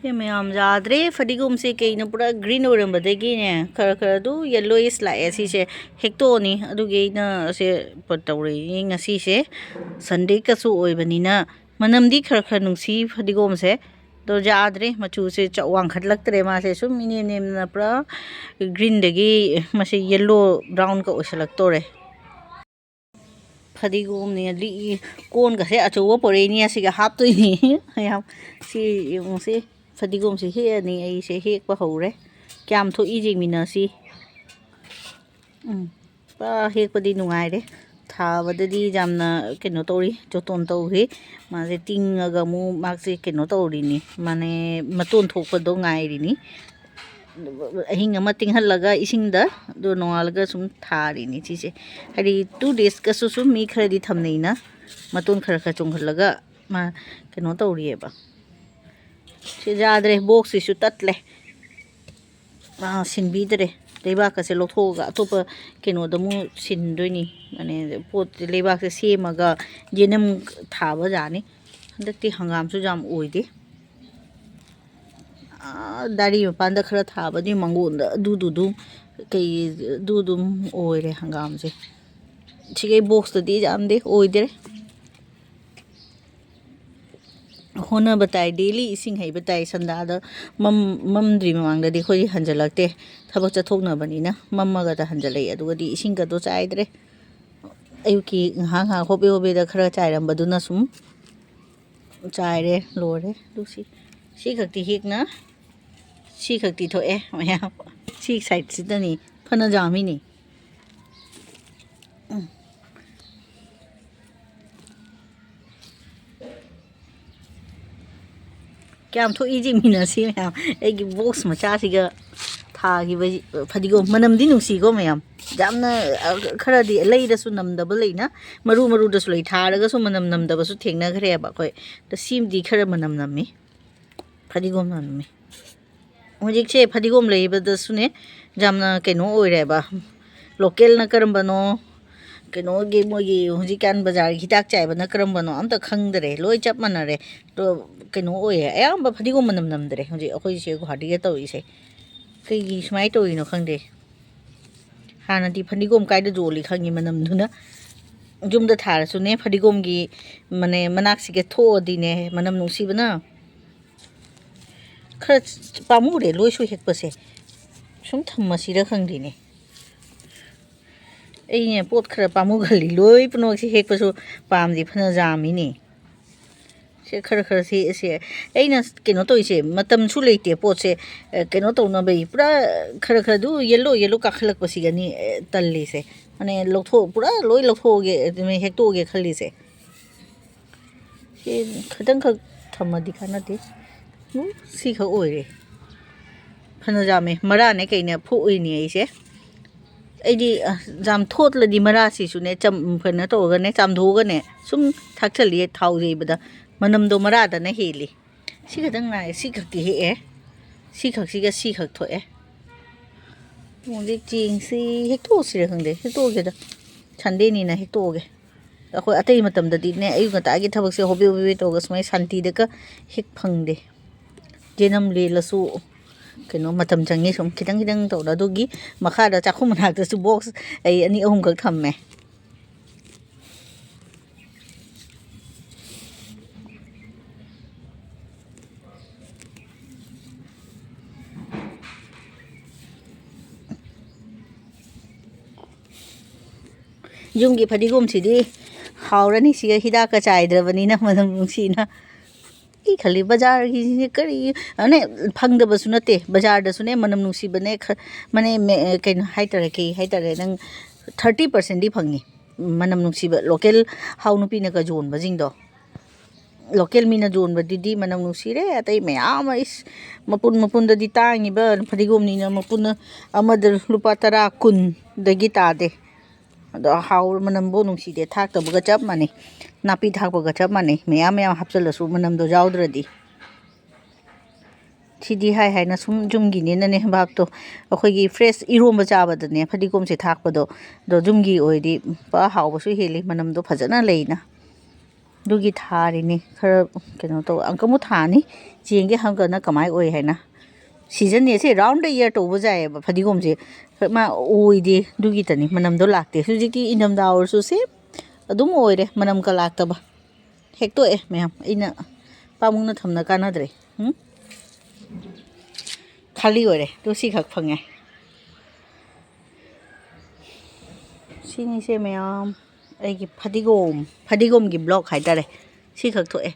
ꯁꯤ ꯃꯌꯥꯝ ꯌꯥꯗ꯭ꯔꯦ ꯐꯗꯤꯒꯣꯝꯁꯦ ꯀꯩꯅꯣ ꯄꯨꯔꯥ ꯒ꯭ꯔꯤꯟ ꯑꯣꯏꯔꯝꯕꯗꯒꯤꯅꯦ ꯈꯔ ꯈꯔ ꯑꯗꯨ ꯌꯦꯜꯂꯣꯏꯁ ꯂꯥꯛꯑꯦ ꯁꯤꯁꯦ ꯍꯦꯛꯇꯣꯛꯑꯅꯤ ꯑꯗꯨꯒꯤ ꯑꯩꯅ ꯁꯦ ꯇꯧꯔꯛꯏ ꯉꯁꯤꯁꯦ ꯁꯟꯗꯦꯀꯁꯨ ꯑꯣꯏꯕꯅꯤꯅ ꯃꯅꯝꯗꯤ ꯈꯔ ꯈꯔ ꯅꯨꯡꯁꯤ ꯐꯗꯤꯒꯣꯝꯁꯦ ꯑꯗꯣ ꯌꯥꯗ꯭ꯔꯦ ꯃꯆꯨꯁꯦ ꯋꯥꯡꯈꯠꯂꯛꯇ꯭ꯔꯦ ꯃꯥꯁꯦ ꯁꯨꯝ ꯏꯅꯦꯝ ꯅꯦꯝꯅ ꯄꯨꯔꯥ ꯒ꯭ꯔꯤꯟꯗꯒꯤ ꯃꯁꯤ ꯌꯦꯜꯂꯣ ꯕ꯭ꯔꯥꯎꯟꯒ ꯑꯣꯏꯁꯜꯂꯛꯇꯣꯔꯦ ꯐꯗꯤꯒꯣꯝꯅꯦ ꯂꯤꯛꯏ ꯀꯣꯟꯒꯁꯦ ꯑꯆꯧꯕ ꯄꯣꯔꯛꯏꯅꯤ ꯑꯁꯤꯒ ꯍꯥꯞꯇꯣꯏꯅꯤ ꯃꯌꯥꯝ ꯁꯤ ꯌꯦꯡꯉꯨꯁꯤ ꯐꯗꯤꯒꯣꯝꯁꯦ ꯍꯦꯛꯑꯅꯤ ꯑꯩꯁꯦ ꯍꯦꯛꯄ ꯍꯧꯔꯦ ꯀꯌꯥꯝ ꯊꯣꯛꯏ ꯌꯦꯡꯃꯤꯟꯅꯁꯤ ꯄꯨꯔꯥ ꯍꯦꯛꯄꯗꯤ ꯅꯨꯡꯉꯥꯏꯔꯦ ꯊꯥꯕꯗꯗꯤ ꯌꯥꯝꯅ ꯀꯩꯅꯣ ꯇꯧꯔꯤ ꯖꯣꯇꯣꯟ ꯇꯧꯔꯤ ꯃꯥꯁꯦ ꯇꯤꯡꯉꯒ ꯑꯃꯨꯛ ꯃꯥꯁꯦ ꯀꯩꯅꯣ ꯇꯧꯔꯤꯅꯤ ꯃꯥꯅꯦ ꯃꯇꯣꯟ ꯊꯣꯛꯄꯗꯣ ꯉꯥꯏꯔꯤꯅꯤ ꯑꯍꯤꯡ ꯑꯃ ꯇꯤꯡꯍꯜꯂꯒ ꯏꯁꯤꯡꯗ ꯑꯗꯨ ꯅꯣꯡꯉꯥꯜꯂꯒ ꯁꯨꯝ ꯊꯥꯔꯤꯅꯤ ꯁꯤꯁꯦ ꯍꯥꯏꯗꯤ 2 daysꯀꯁꯨ ꯁꯨꯝ ꯃꯤ ꯈꯔꯗꯤ ꯊꯝꯅꯩꯅ ꯃꯇꯣꯟ ꯈꯔ ꯈꯔ ꯆꯣꯡꯍꯜꯂꯒ ꯃꯥ ꯀꯩꯅꯣ ꯇꯧꯔꯤꯑꯕ ꯁꯤ ꯌꯥꯗ꯭ꯔꯦ ꯕꯣꯛꯁꯁꯤꯁꯨ ꯇꯠꯂꯦ ꯁꯤꯟꯕꯤꯗ꯭ꯔꯦ ꯂꯩꯕꯥꯛꯀꯁꯦ ꯂꯧꯊꯣꯛꯑꯒ ꯑꯇꯣꯞꯄ ꯀꯩꯅꯣꯗ ꯑꯃꯨꯛ ꯁꯤꯟꯗꯣꯏꯅꯤ ꯃꯥꯅꯦ ꯄꯣꯠ ꯂꯩꯕꯥꯛꯁꯦ ꯁꯦꯝꯃꯒ ꯌꯦꯅꯝ ꯊꯥꯕ ꯌꯥꯅꯤ ꯍꯟꯗꯛꯇꯤ ꯍꯪꯒꯥꯝꯁꯨ ꯌꯥꯝ ꯑꯣꯏꯗꯦ ꯗꯥꯔꯤ ꯃꯄꯥꯟꯗ ꯈꯔ ꯊꯥꯕꯅꯤ ꯃꯪꯒꯣꯟꯗ ꯑꯗꯨꯗꯨꯝ ꯑꯗꯨꯝ ꯑꯣꯏꯔꯦ ꯍꯪꯒꯥꯝꯁꯦ ꯁꯤꯒꯩ ꯕꯣꯛꯁꯇꯗꯤ ꯌꯥꯝꯗꯦ ꯑꯣꯏꯗ꯭ꯔꯦ ꯍꯣꯠꯅꯕ ꯇꯥꯏ ꯗꯦꯂꯤ ꯏꯁꯤꯡ ꯍꯩꯕ ꯇꯥꯏ ꯁꯟꯗꯥꯗ ꯃꯝꯗ꯭ꯔꯤ ꯃꯃꯥꯡꯗꯗꯤ ꯑꯩꯈꯣꯏ ꯍꯟꯖꯜꯂꯛꯇꯦ ꯊꯕꯛ ꯆꯠꯊꯣꯛꯅꯕꯅꯤꯅ ꯃꯝꯃꯒꯗ ꯍꯟꯖꯜꯂꯛꯏ ꯑꯗꯨꯒꯗꯤ ꯏꯁꯤꯡꯒꯗꯣ ꯆꯥꯏꯗ꯭ꯔꯦ ꯑꯌꯨꯛꯀꯤ ꯉꯥꯏꯍꯥꯛ ꯉꯥꯏꯍꯥꯛ ꯍꯣꯕꯦ ꯍꯣꯕꯦꯗ ꯈꯔ ꯆꯥꯏꯔꯝꯕꯗꯨꯅ ꯁꯨꯝ ꯆꯥꯏꯔꯦ ꯂꯣꯏꯔꯦ ꯑꯗꯨ ꯁꯤ ꯈꯛꯇꯤ ꯍꯦꯛꯅ ꯁꯤ ꯈꯛꯇꯤ ꯊꯣꯛꯑꯦ ꯃꯌꯥꯝ ꯁꯤ ꯁꯥꯏꯠꯁꯤꯗꯅꯤ ꯐꯅ ꯌꯥꯝꯃꯤꯅꯤ ꯀꯌꯥꯝ ꯊꯣꯛꯏ ꯌꯦꯡꯃꯤꯟꯅꯁꯤ ꯃꯌꯥꯝ ꯑꯩꯒꯤ ꯕꯣꯛꯁ ꯃꯆꯥꯁꯤꯒ ꯊꯥꯈꯤꯕ ꯐꯗꯤꯒꯣꯝ ꯃꯅꯝꯗꯤ ꯅꯨꯡꯁꯤꯀꯣ ꯃꯌꯥꯝ ꯌꯥꯝꯅ ꯈꯔꯗꯤ ꯂꯩꯗꯁꯨ ꯅꯝꯗꯕ ꯂꯩꯅ ꯃꯔꯨꯗꯁꯨ ꯂꯩ ꯊꯥꯔꯒꯁꯨ ꯃꯅꯝ ꯅꯝꯗꯕꯁꯨ ꯊꯦꯡꯅꯈ꯭ꯔꯦꯕ ꯑꯩꯈꯣꯏ ꯑꯗꯣ ꯁꯤꯃꯗꯤ ꯈꯔ ꯃꯅꯝ ꯅꯝꯃꯤ ꯐꯗꯤꯒꯣꯝ ꯅꯝꯃꯤ ꯍꯧꯖꯤꯛꯁꯦ ꯐꯗꯤꯒꯣꯝ ꯂꯩꯕꯗꯁꯨꯅꯦ ꯌꯥꯝꯅ ꯀꯩꯅꯣ ꯑꯣꯏꯔꯦꯕ ꯂꯣꯀꯦꯜꯅ ꯀꯔꯝꯕꯅꯣ ꯀꯩꯅꯣꯒꯤ ꯃꯣꯏꯒꯤ ꯍꯧꯖꯤꯛꯀꯥꯟ ꯕꯖꯥꯔꯒꯤ ꯍꯤꯗꯥꯛ ꯆꯥꯏꯕꯅ ꯀꯔꯝꯕꯅꯣ ꯑꯝꯇ ꯈꯪꯗꯔꯦ ꯂꯣꯏ ꯆꯞ ꯃꯥꯟꯅꯔꯦ ꯀꯩꯅꯣ ꯑꯣꯏꯌꯦ ꯑꯌꯥꯝꯕ ꯐꯗꯤꯒꯣꯝ ꯃꯅꯝ ꯅꯝꯗ꯭ꯔꯦ ꯍꯧꯖꯤꯛ ꯑꯩꯈꯣꯏꯁꯦ ꯒꯨꯍꯥꯇꯤꯒ ꯇꯧꯔꯤꯁꯦ ꯀꯩꯒꯤ ꯁꯨꯃꯥꯏꯅ ꯇꯧꯔꯤꯅꯣ ꯈꯪꯗꯦ ꯍꯥꯟꯅꯗꯤ ꯐꯗꯤꯒꯣꯝ ꯀꯥꯏꯗ ꯌꯣꯜꯂꯤ ꯈꯪꯉꯤ ꯃꯅꯝꯗꯨꯅ ꯌꯨꯝꯗ ꯊꯥꯔꯁꯨꯅꯦ ꯐꯗꯤꯒꯣꯝꯒꯤ ꯃꯅꯥꯛꯁꯤꯒ ꯊꯣꯛꯑꯗꯤꯅꯦ ꯃꯅꯝ ꯅꯨꯡꯁꯤꯕꯅ खर पामुरे लोइसु हेक्पसे सुम थम्मसिरा खंदिने ऐने पोत खर पामुगली लोइ पुनोक्सि हेक्पसु पामदि फना जामिनि से खर खर से ऐना केनो तोइसे मतम सु लेते पोतसे केनो तौनबई पुरा खर खर दु येलो येलो काखलकपसिगनि तल्लिसे माने लौथो पुरा लोइ लौथोगे हेक्तोगे खल्लिसे से खतंग खक थम्मदि खानाते सी खक ओइरे फना जामे मराने कइने फुइनि ऐसे ऐदि जाम थोतलदि मरासिसुने चम फना तोगने चामधोगने सुम थाक्चलिए थाउजेबदा मनमदो मरादने हेली सी खतंग नाय सी खक्ति हे सी खक्सिगा सी खक थोए मोदि चिंगसी हेक्तोसिरे खंदे हेक्तोगेदा संडेनिना हेक्तोगे अखोय अतै मतमददिने अयु गतागी थबकसे होबे होबे तोगा सुमाय शांतिदका हेक फंगदे जेनम लेलसु कनो मतम चंगे सुम खितंग खितंग तोदा दुगी मखादा चाखु मनाक्तसु बॉक्स ऐ अनि अहुम खक थम्मे युमगी फदिगोम सिदी हावरनी सिगा हिदाक चाइद्रबनिना मदम नुंसीना की खली बाजार की करी अने फंगदबसु नते बाजार दसुने मनम नुंसीबने मने कइन हाइतरे नंग 30% दी फंगी मनम नुंसीब लोकल हाउ नुपीना का जोन बजिंगदो लोकल मीना जोन बदिदी मनम नुंसीरे अतै मयाम इस मपुन मपुन ददी तांगिबा फदिगोम नीना मपुन अमद रुपा 10 10 दगी तादे अदो हाउ मनमबो नुंसीदे थाक्तबगा चप माने नापी थाक्बगा चप माने मयाम मयाम हापचलसु मनमदो जाउद्रदी सिदी हाय हायना सुम जुमगी नेने बापतो अखोयगी फ्रेश इरोंबा चाबदने फदिगोम से थाक्पदो दो जुमगी ओइदी पा हाउबसु हेली मनमदो फजना लेइना दुगी थारिनी खर कनो तो अंकमु थानी चेंगे हंगना कमाई ओय है ना सीजन ये राउंड ईयर टोब जाए फदिगोम से मा ओइदे दुगी तनी मनम दो लाते हुजिकी इनम दावरसु से अदुम ओइरे मनम का लाक्तबा हेक्तो ए मैम इना पामुंगना थमना कानाद्रे खाली ओइरे तो सी खक फंगे सिनी से मैम अगी फदिगोम की ब्लॉक हाइतारे सी खक तो ए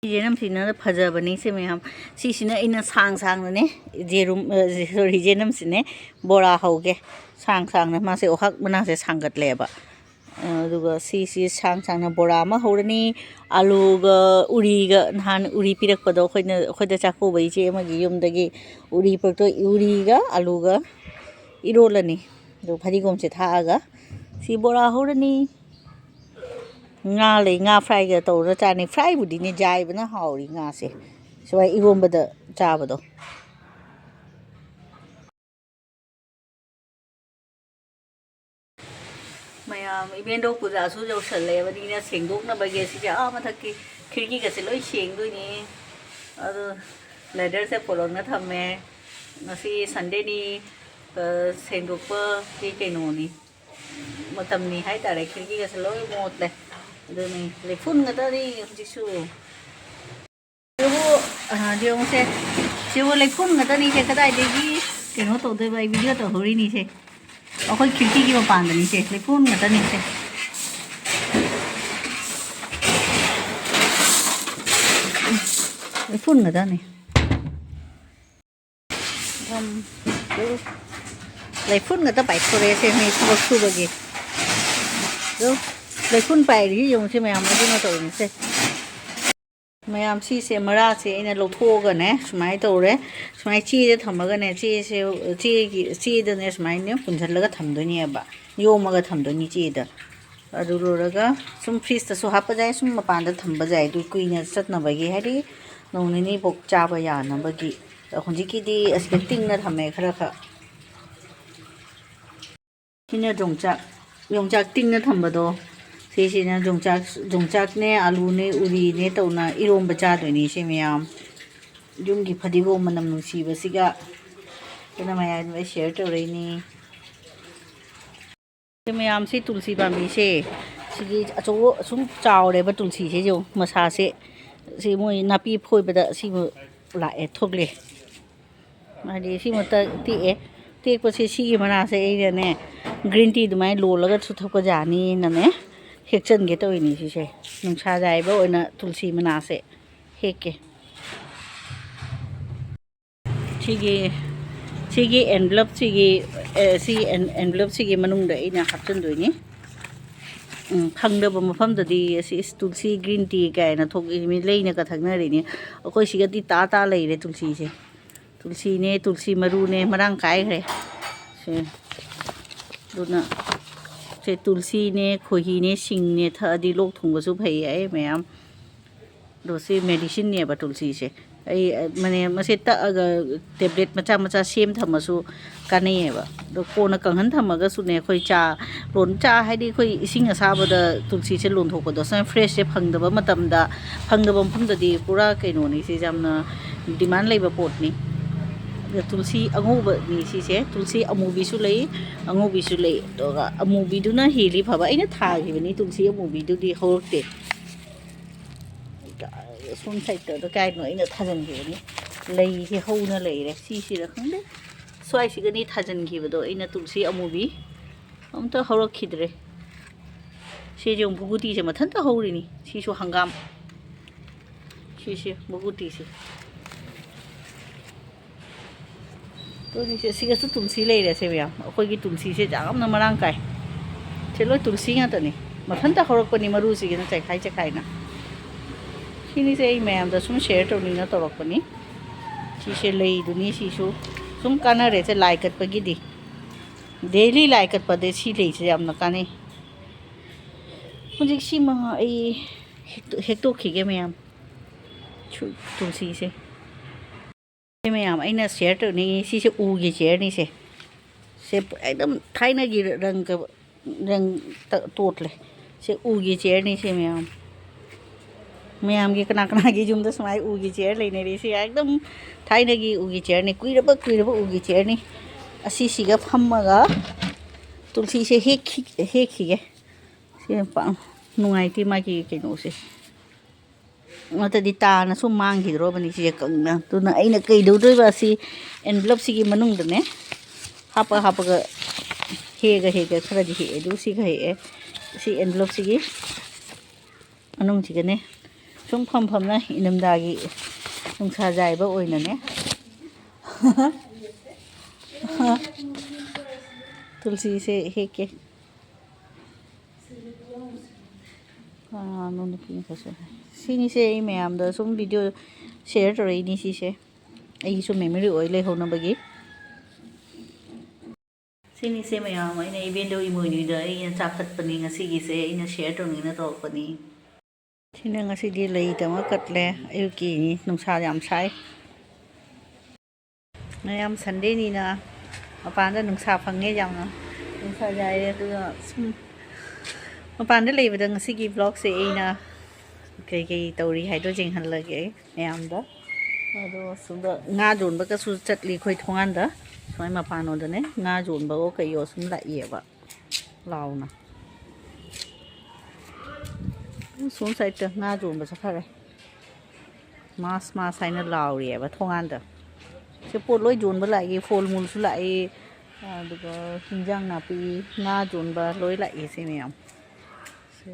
जेनम सिना फजबनी से मैम सिसिना इना सांग सांग ने जेरुम सॉरी जेनम सिने बोरा होगे सांग सांग मासे ओहक मना से सांगत लेबा अदुगा सिसि सांग सांग बोरा मा होरनी आलूगा उरीगा नहान उरी पिरकपदो खोइना खोइदा चाको बैचे मगी युमदगी उरी पक्तो उरीगा आलूगा इरोलनी दो फदिगोम से थागा सी बोरा होरनी nga lei nga fry ga to ra cha ni fry bu di ni jai bana hauri nga se so ai irom ba da cha ba do mayam ibendo puja su jo sal le ba di na seng dok na ba ge si ja ma thak ki khirki ga se loi seng doi ni ado ladder se polong na tham me na si sunday ni seng dok pa ki ke no ni matam ni hai ta re khirki ga se loi mot le अदुनी लेफुन गता दी जिसु जेबो से जेबो लेफुन गता नी से कदाय देगी केनो तो दे बाई वीडियो तो होरी नी से अखोई खिड़की की मपान दनी से लेफुन गता नी से लेफुन गता नी हम लेफुन गता बाई थोड़े से मैं सबक सुबगे दो लेफुन पाइरी yung से मैम अदुना तौरनी से मैम सी से मरा से इना लोथोगने सुमाई तौरे सुमाई चीदे थमगने ची से चीदने सुमाई ने पुंझलगा थमदोनीबा योमगा थमदोनी चीदा अदुरोरगा सुम फ्रीज तसु हाप जाय सुम मपान द थमबा जाय दु कुइना चतनबगी हारी नौनिनी बोक चाबा यानबगी हुजिकीदी एक्सपेक्टिंग ना थमे खरा ख किना जोंगचाक टिंग ना थमबदो सिसिना जोंगचाक ने आलू ने उरी ने तौना इरोम बचा दोनी से मैम जुमगी फदिगोम मनम नुसीबसिगा तना मैम में शेयर तौरेनी से मैम से तुलसी पामी से सिगी अचो सुम चावरेबा तुलसी से जो मसा से सि मोय नापी फोइबदा सि लाए थोगले मादि सि मत टिए टेकपसे सिगी मना से एने ग्रीन टी दुमाय लोलगा सुथक जानी नने हेक्चन गे तोइनी सिसे नुंसा जायबा ओइना तुलसी मना से हेके सिगी एनवलप सी एनवलप सिगी मनुंग दा इना हापचन दोइनी खंगदब मफम ददी सि तुलसी ग्रीन टी गायना थोक इमी लेना का थगना रेनी अखोय सिगदी ता लेरे तुलसी ने तुलसी मरु ने मरांग काय रे से दुना से तुलसी ने खोही ने सिंग ने थदी लोक थोंगसु भई आई मैम दोसे मेडिसिन ने बा तुलसी से आई माने मसे तग टेबलेट मचा मचा सेम थमसु कानेबा दो कोना कंहन थमगा सुने खोई चा लोन चा हाइदि खोई इसिंग असाबदा तुलसी से लोन थोको दो स फ्रेश से फंगदबा मतमदा फंगदबा मफमददी पूरा कैनोनी से जामना डिमांड लेबा पोटनी तुलसी अंगूब नी से तुलसी अमूबीसु लई अंगूबीसु लई तोगा अमूबीदुना हेली फबा इना थागिबनी तुलसी अमूबीदुदी होरते सुन साइड तो काइनो इना थाजनगिबनी लई से होना लईरे सिसिरा खंदे स्वाइसिगनी थाजनगिबदो इना तुलसी अमूबी अमता होरखिद्रे से जों बुगुती से मथनता होरिनी सिसु हंगाम सिसे बुगुती से तो निसे सिगसु तुलसी लेरे से मैम अखोगी तुलसी से जामना मरांग काय चलो तुलसी ngaतनी मथनता होरकपनी मरु सिगना चखाइना सिनी से मैम द सुम शेयर तौनिना तौरकपनी सिसे लेइदुनी सिसु सुम कानरे से लाइकटपगिदी डेली लाइकटपदे सि लेइसे यामना काने हुजिक सिमा ए हेक्टोखिगे मैम तुलसी से मैम अना शेयर तौनी सिसे उगी चेयर नी से एकदम थाइना की रंग rang totle se ugi chair ni se mayam gi kana gi jum da smai ugi chair le ne ri se ekdam thaina gi ugi chair ni kuiraba ugi chair ni asi siga phammaga tulsi se hekhi ge se pa nungai ti ma gi ke no se mata di ta na su mang gi ro bani se kang na tu na aina kai do doi ba si envelope si gi manung da ne hapa ga hega khara di he du si ga he si envelope si gi manung si ga ne sum pham na inam da gi nung sa jai ba oi na ne tulsi se heke no ni pin ka se sini se mayam da sum video share to ri ni si se ai su memory oi le ho na ba gi sini se mayam ai nei video I mo ni da ai cha phat pani nga si gi se ina share to ni na to pani sini nga si di lei ta ma kat le ai ki ni nung sa yam sai mayam sunday ni na mapan da nung sa phang nge jam na nung sa jai tu mapan da lei ba da nga si gi vlog se ai na kai tau ri hai do jing han la ge mayam da ado su da nga jun ba ka su chat li khoi thongan da soi mapan no da ne nga jun ba o kai yo sum la ye ba lao na xuống sai ta nga jun ba sa khare mas sai na lao ri ba thongan da se pot loi jun ba lai ge fol mul su lai du ga hinjang na pi nga jun ba loi lai se mayam se